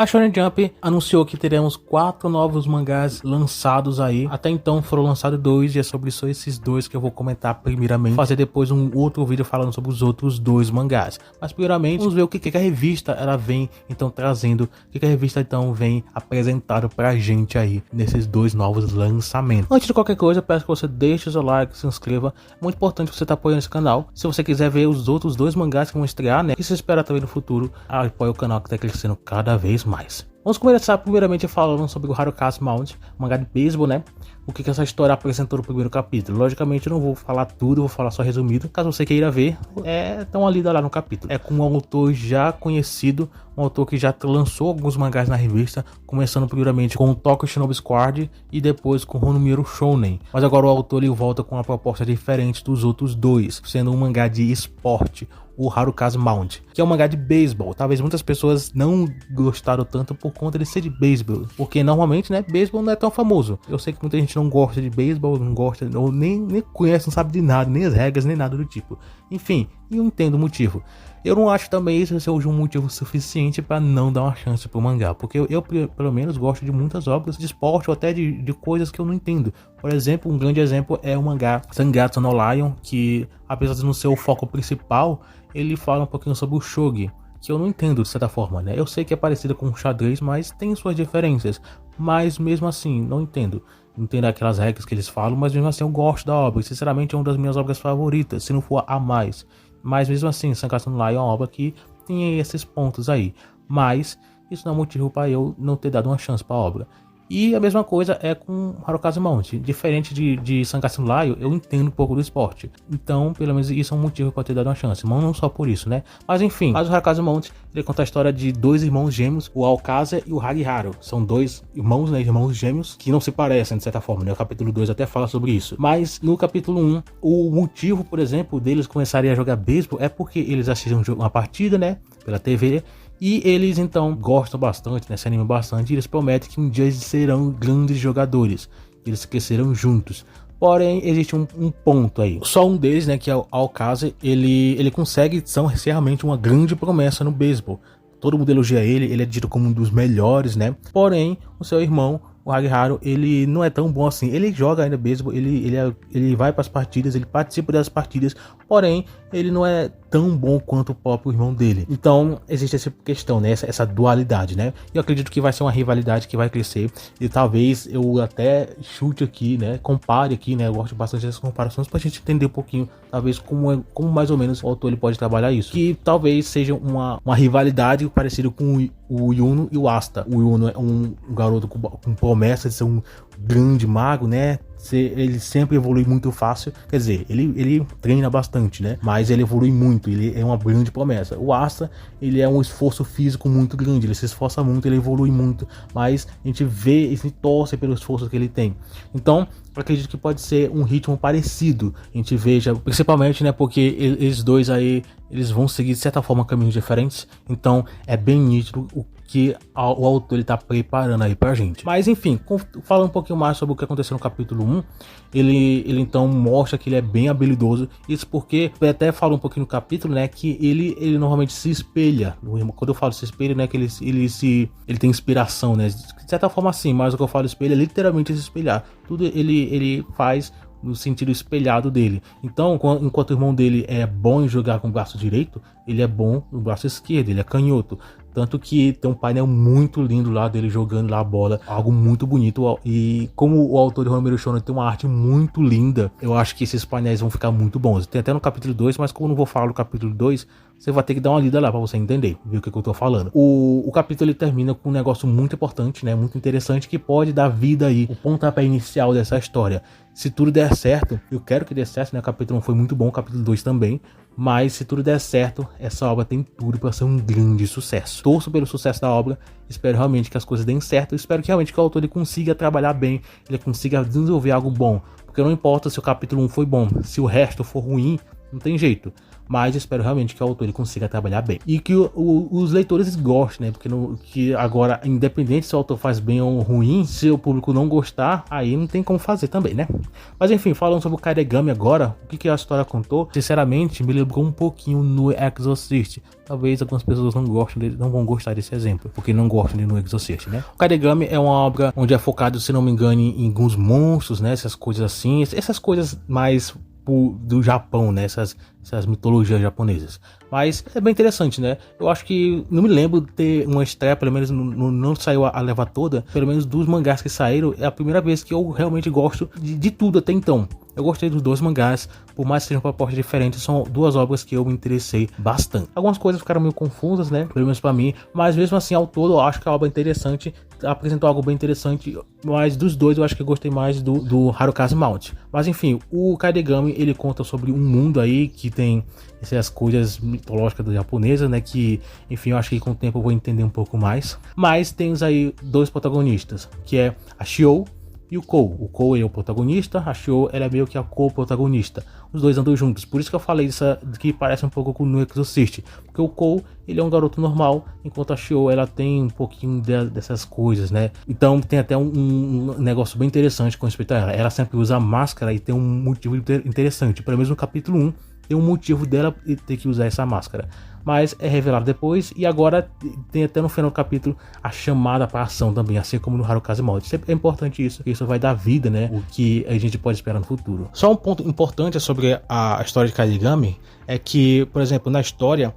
A Shonen Jump anunciou que teremos 4 novos mangás lançados aí. Até então foram lançados 2 e é sobre só esses 2 que eu vou comentar primeiramente. Fazer depois um outro vídeo falando sobre os outros 2 mangás. Mas primeiramente vamos ver o que a revista ela vem então trazendo. O que a revista então vem apresentado pra gente aí nesses 2 novos lançamentos. Antes de qualquer coisa, peço que você deixe o seu like, se inscreva. É muito importante você estar apoiando esse canal. Se você quiser ver os outros 2 mangás que vão estrear, né? E se espera também no futuro, apoie o canal que tá crescendo cada vez mais. Vamos começar primeiramente falando sobre o Harukaze Mount, mangá de beisebol, né? O que essa história apresentou no primeiro capítulo. Logicamente eu não vou falar tudo, vou falar só resumido. Caso você queira ver, dá uma lida lá no capítulo. É com um autor já conhecido, um autor que já lançou alguns mangás na revista, começando primeiramente com o Tokyo Shinobi Squad e depois com Honomiru Shounen. Mas agora o autor ele volta com uma proposta diferente dos outros 2, sendo um mangá de esporte, o Harukaze Mount, que é um mangá de beisebol. Talvez muitas pessoas não gostaram tanto por conta de ser de beisebol, porque normalmente, né, beisebol não é tão famoso. Eu sei que muita gente não gosta de beisebol, não gosta, ou nem conhece, não sabe de nada, nem as regras, nem nada do tipo. Enfim, eu entendo o motivo. Eu não acho também isso seja um motivo suficiente para não dar uma chance pro mangá, porque eu pelo menos gosto de muitas obras de esporte ou até de coisas que eu não entendo. Por exemplo, um grande exemplo é o mangá Zangatsu no Lion, que apesar de não ser o foco principal, ele fala um pouquinho sobre o shogi, que eu não entendo de certa forma, né? Eu sei que é parecido com o xadrez, mas tem suas diferenças. Mas mesmo assim, não entendo. Não entendo aquelas regras que eles falam, mas mesmo assim eu gosto da obra. Sinceramente é uma das minhas obras favoritas, se não for a mais. Mas mesmo assim, Zangatsu no Lion é uma obra que tem esses pontos aí. Mas isso não é motivo para eu não ter dado uma chance para a obra. E a mesma coisa é com Harukaze Mount. Diferente de Zangatsu no Lion, eu entendo um pouco do esporte. Então, pelo menos isso é um motivo para ter dado uma chance. Mas não só por isso, né? Mas enfim, o Harukaze Mount, ele conta a história de 2 irmãos gêmeos, o Aokase e o Hagiharu. São 2 irmãos, né? Irmãos gêmeos que não se parecem, de certa forma, né? O capítulo 2 até fala sobre isso. Mas no capítulo 1, o motivo, por exemplo, deles começarem a jogar beisebol é porque eles assistiram uma partida, né? Pela TV. E eles então gostam bastante, né, se animam bastante, e eles prometem que um dia eles serão grandes jogadores, eles crescerão juntos. Porém, existe um ponto aí. Só um deles, né, que é o Aokase, ele consegue ser realmente uma grande promessa no beisebol. Todo mundo elogia ele é dito como um dos melhores, né? Porém, o seu irmão, o Hagiharu, ele não é tão bom assim. Ele joga ainda beisebol, ele vai para as partidas, ele participa das partidas, porém, ele não é tão bom quanto o próprio irmão dele. Então, existe essa questão, né? Essa dualidade, né? E eu acredito que vai ser uma rivalidade que vai crescer. E talvez eu até chute aqui, né? Compare aqui, né? Eu gosto bastante dessas comparações pra gente entender um pouquinho, talvez, como mais ou menos o autor ele pode trabalhar isso. Que talvez seja uma rivalidade parecida com o Yuno e o Asta. O Yuno é um garoto com promessa de ser um grande mago, né? Ele sempre evolui muito fácil, quer dizer, ele treina bastante, né? Mas ele evolui muito, ele é uma grande promessa. O Asta, ele é um esforço físico muito grande, ele se esforça muito, ele evolui muito, mas a gente vê e se torce pelo esforço que ele tem. Então, eu acredito que pode ser um ritmo parecido, a gente veja, principalmente, né, porque eles dois aí, eles vão seguir de certa forma caminhos diferentes, então é bem nítido o que o autor ele tá preparando aí pra gente. Mas enfim, falando um pouquinho mais sobre o que aconteceu no capítulo 1, ele então mostra que ele é bem habilidoso. Isso porque, eu até falo um pouquinho no capítulo, né, que ele normalmente se espelha no irmão. Quando eu falo se espelha, né, que ele tem inspiração, né, de certa forma assim, mas o que eu falo espelho é literalmente se espelhar. Tudo ele faz no sentido espelhado dele. Então, enquanto o irmão dele é bom em jogar com o braço direito, ele é bom no braço esquerdo, ele é canhoto. Tanto que tem um painel muito lindo lá dele jogando lá a bola, algo muito bonito. E como o autor de Honomiru Shounen tem uma arte muito linda, eu acho que esses painéis vão ficar muito bons. Tem até no capítulo 2, mas como eu não vou falar no capítulo 2, você vai ter que dar uma lida lá pra você entender, ver o que eu tô falando. O capítulo ele termina com um negócio muito importante, né, muito interessante, que pode dar vida aí, o pontapé inicial dessa história. Se tudo der certo, eu quero que dê certo, né, o capítulo 1 foi muito bom, o capítulo 2 também. Mas se tudo der certo, essa obra tem tudo para ser um grande sucesso. Torço pelo sucesso da obra, espero realmente que as coisas deem certo. Eu espero que realmente que o autor ele consiga trabalhar bem, ele consiga desenvolver algo bom. Porque não importa se o capítulo 1 foi bom, se o resto for ruim, não tem jeito. mas espero realmente que o autor ele consiga trabalhar bem. E que os leitores gostem, né? Porque que agora, independente se o autor faz bem ou ruim, se o público não gostar, aí não tem como fazer também, né? Mas enfim, falando sobre o Karegami agora, o que a história contou, sinceramente, me lembrou um pouquinho no Exorcist. Talvez algumas pessoas não vão gostar desse exemplo, porque não gostam de no Exorcist, né? O Karegami é uma obra onde é focado, se não me engano, em alguns monstros, né? Essas coisas assim, essas coisas mais do Japão, né? Essas mitologias japonesas. Mas é bem interessante, né? Eu acho que não me lembro de ter uma estreia, pelo menos não saiu a leva toda, pelo menos dos mangás que saíram, é a primeira vez que eu realmente gosto de tudo até então. Eu gostei dos 2 mangás, por mais que sejam propostas diferentes, são 2 obras que eu me interessei bastante. Algumas coisas ficaram meio confusas, né? Pelo menos pra mim, mas mesmo assim, ao todo, eu acho que a obra é interessante, apresentou algo bem interessante, mas dos 2 eu acho que eu gostei mais do Harukaze Mount. Mas enfim, o Karegami, ele conta sobre um mundo aí que tem essas coisas mitológicas do japonesa, né? Que, enfim, eu acho que com o tempo eu vou entender um pouco mais. Mas temos aí 2 protagonistas, que é a Shio e o Kou. O Kou é o protagonista, a Shio ela é meio que a co-protagonista. Os 2 andam juntos. Por isso que eu falei que parece um pouco com o Exorcist. Porque o Kou, ele é um garoto normal, enquanto a Shio, ela tem um pouquinho dessas coisas, né? Então tem até um negócio bem interessante com respeito a ela. Ela sempre usa máscara e tem um motivo interessante. Pelo menos no capítulo 1, tem um motivo dela ter que usar essa máscara. Mas é revelado depois, e agora tem até no final do capítulo a chamada para ação também, assim como no Harukaze Mount. É importante isso, porque isso vai dar vida, né? O que a gente pode esperar no futuro. Só um ponto importante sobre a história de Karegami é que, por exemplo, na história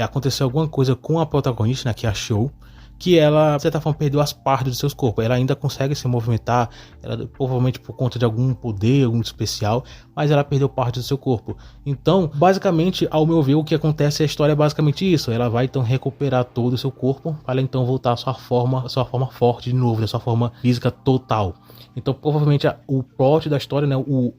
aconteceu alguma coisa com a protagonista, né, que é a Shou, que ela, de certa forma, perdeu as partes do seus corpos. Ela ainda consegue se movimentar, ela, provavelmente por conta de algum poder, algum especial, mas ela perdeu parte do seu corpo. Então, basicamente, ao meu ver, o que acontece, a história é basicamente isso. Ela vai, então, recuperar todo o seu corpo, para então voltar à sua forma forte de novo, da sua forma física total. Então, provavelmente, o plot da história, né,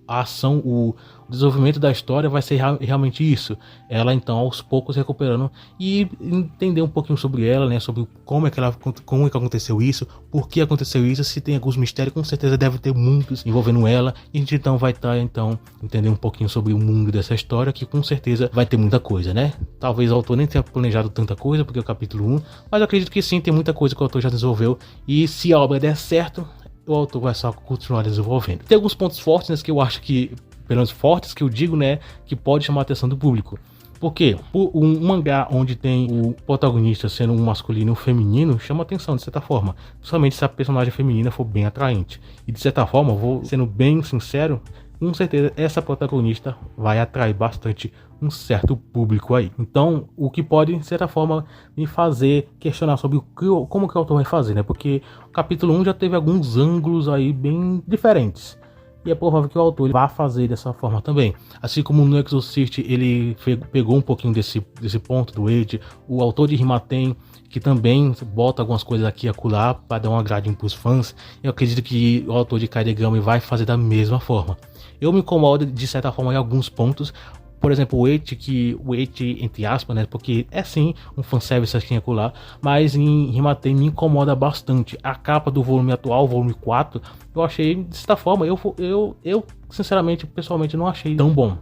a ação, o desenvolvimento da história vai ser realmente isso. Ela, então, aos poucos recuperando e entender um pouquinho sobre ela, né, sobre como é que aconteceu isso, por que aconteceu isso, se tem alguns mistérios, com certeza deve ter muitos envolvendo ela. E a gente, então, vai estar, entendendo um pouquinho sobre o mundo dessa história, que com certeza vai ter muita coisa, né? Talvez o autor nem tenha planejado tanta coisa, porque é o capítulo 1, mas eu acredito que sim, tem muita coisa que o autor já desenvolveu. E se a obra der certo, o autor vai só continuar desenvolvendo. Tem alguns pontos fortes, né, que eu acho que, pelo menos fortes, que eu digo, né, que pode chamar a atenção do público. Porque um mangá onde tem o protagonista sendo um masculino e um feminino chama atenção, de certa forma. Principalmente se a personagem feminina for bem atraente. E de certa forma, vou sendo bem sincero, com certeza essa protagonista vai atrair bastante um certo público aí. Então, o que pode, de certa forma, me fazer questionar sobre como que o autor vai fazer, né? Porque o capítulo 1 já teve alguns ângulos aí bem diferentes. E é provável que o autor vá fazer dessa forma também. Assim como no Exorcist ele pegou um pouquinho desse ponto do Age, o autor de Rimaten, que também bota algumas coisas aqui e acolá para dar um agradinho para os fãs, eu acredito que o autor de Karegami vai fazer da mesma forma. Eu me incomodo de certa forma em alguns pontos. Por exemplo, o Age, entre aspas, né? Porque é sim um fanservice aqui e acolá, mas em Rimaten me incomoda bastante. A capa do volume atual, volume 4, eu achei, de certa forma, eu sinceramente, pessoalmente, não achei tão bom.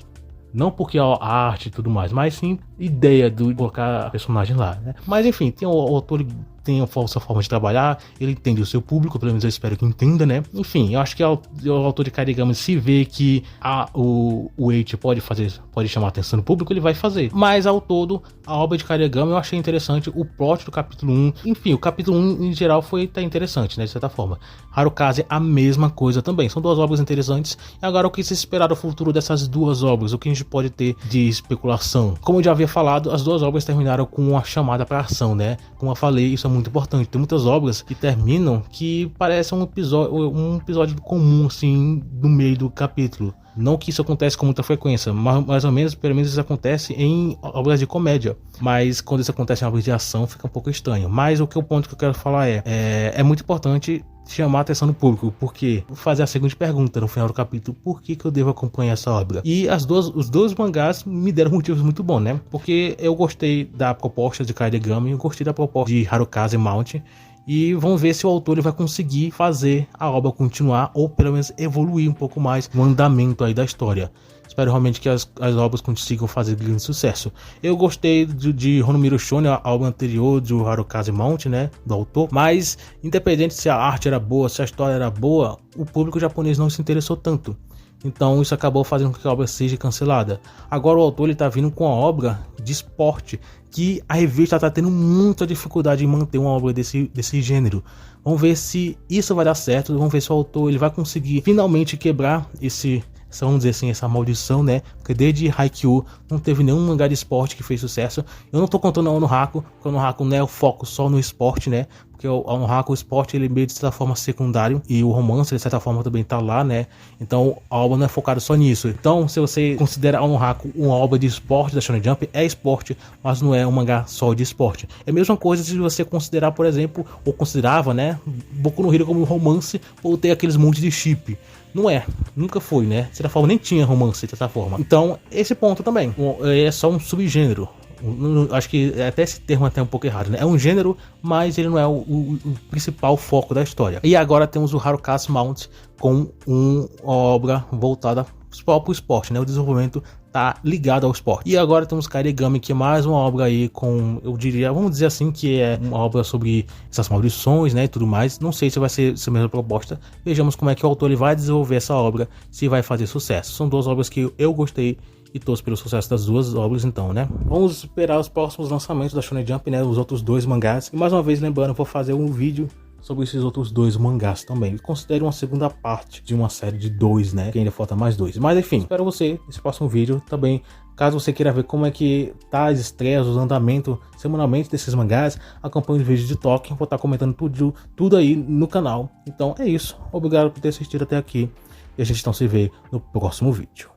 Não porque a arte e tudo mais, mas sim ideia de colocar a personagem lá, né? Mas enfim, o autor tem a sua forma de trabalhar, ele entende o seu público, pelo menos eu espero que entenda, né? Enfim, eu acho que o autor de Karegami, se vê que o Eiichi pode chamar a atenção do público, ele vai fazer. Mas ao todo, a obra de Karegami eu achei interessante, o plot do capítulo 1, enfim, o capítulo 1 em geral foi até interessante, né? De certa forma. Harukaze, a mesma coisa também, são 2 obras interessantes. E agora o que se esperar do futuro dessas 2 obras, o que a gente pode ter de especulação? Como eu já havia falado, as 2 obras terminaram com uma chamada para ação, né? Como eu falei, isso é muito importante. Tem muitas obras que terminam que parecem um episódio comum, assim, no meio do capítulo. Não que isso acontece com muita frequência, mas mais ou menos, pelo menos isso acontece em obras de comédia. Mas quando isso acontece em obras de ação, fica um pouco estranho. Mas o ponto que eu quero falar é muito importante chamar a atenção do público, porque vou fazer a seguinte pergunta no final do capítulo: por que eu devo acompanhar essa obra? E os dois mangás me deram motivos muito bons, né? Porque eu gostei da proposta de Karegami, eu gostei da proposta de Harukaze Mount, e vamos ver se o autor ele vai conseguir fazer a obra continuar, ou pelo menos evoluir um pouco mais no andamento aí da história. Espero realmente que as obras consigam fazer grande sucesso. Eu gostei de Honomiro Shonen, a obra anterior do Harukaze Mount, né, do autor, mas independente se a arte era boa, se a história era boa, o público japonês não se interessou tanto. Então isso acabou fazendo com que a obra seja cancelada. Agora o autor está vindo com uma obra de esporte que a revista está tendo muita dificuldade em manter uma obra desse gênero. Vamos ver se isso vai dar certo, vamos ver se o autor ele vai conseguir finalmente quebrar vamos dizer assim, essa maldição, né? Porque desde Haikyuu não teve nenhum mangá de esporte que fez sucesso. Eu não tô contando a Ono Haku, porque a Ono Haku não é o foco só no esporte, né? Porque o Ono Haku, o esporte, ele é meio de certa forma secundário, e o romance, de certa forma, também tá lá, né? Então a obra não é focada só nisso. Então, se você considera a Ono Haku uma obra de esporte da Shonen Jump, é esporte, mas não é um mangá só de esporte. É a mesma coisa se você considerar, por exemplo, ou considerava, né, Boku no Hero como um romance, ou ter aqueles montes de chip. Não é, nunca foi, né? De certa forma, nem tinha romance de certa forma. Então, esse ponto também é só um subgênero. Acho que até esse termo é um pouco errado, né? É um gênero, mas ele não é o principal foco da história. E agora temos o Harukaze Mount com uma obra voltada para o esporte, né? O desenvolvimento tá ligado ao esporte. E agora temos Kairigami, que é mais uma obra aí com, eu diria, vamos dizer assim, que é uma obra sobre essas maldições, né, e tudo mais. Não sei se vai ser a mesma proposta. Vejamos como é que o autor ele vai desenvolver essa obra, se vai fazer sucesso. São duas obras que eu gostei e torço pelo sucesso das duas obras, então, né? Vamos esperar os próximos lançamentos da Shonen Jump, né, os outros dois mangás. E mais uma vez, lembrando, eu vou fazer um vídeo sobre esses outros dois mangás também. Considere uma segunda parte de uma série de 2, né? Que ainda falta mais 2. Mas enfim, espero você nesse próximo vídeo também. Caso você queira ver como é que tá as estreias, os andamentos semanalmente desses mangás, acompanhe os vídeos de Toque. Vou estar comentando tudo aí no canal. Então é isso. Obrigado por ter assistido até aqui. E a gente então se vê no próximo vídeo.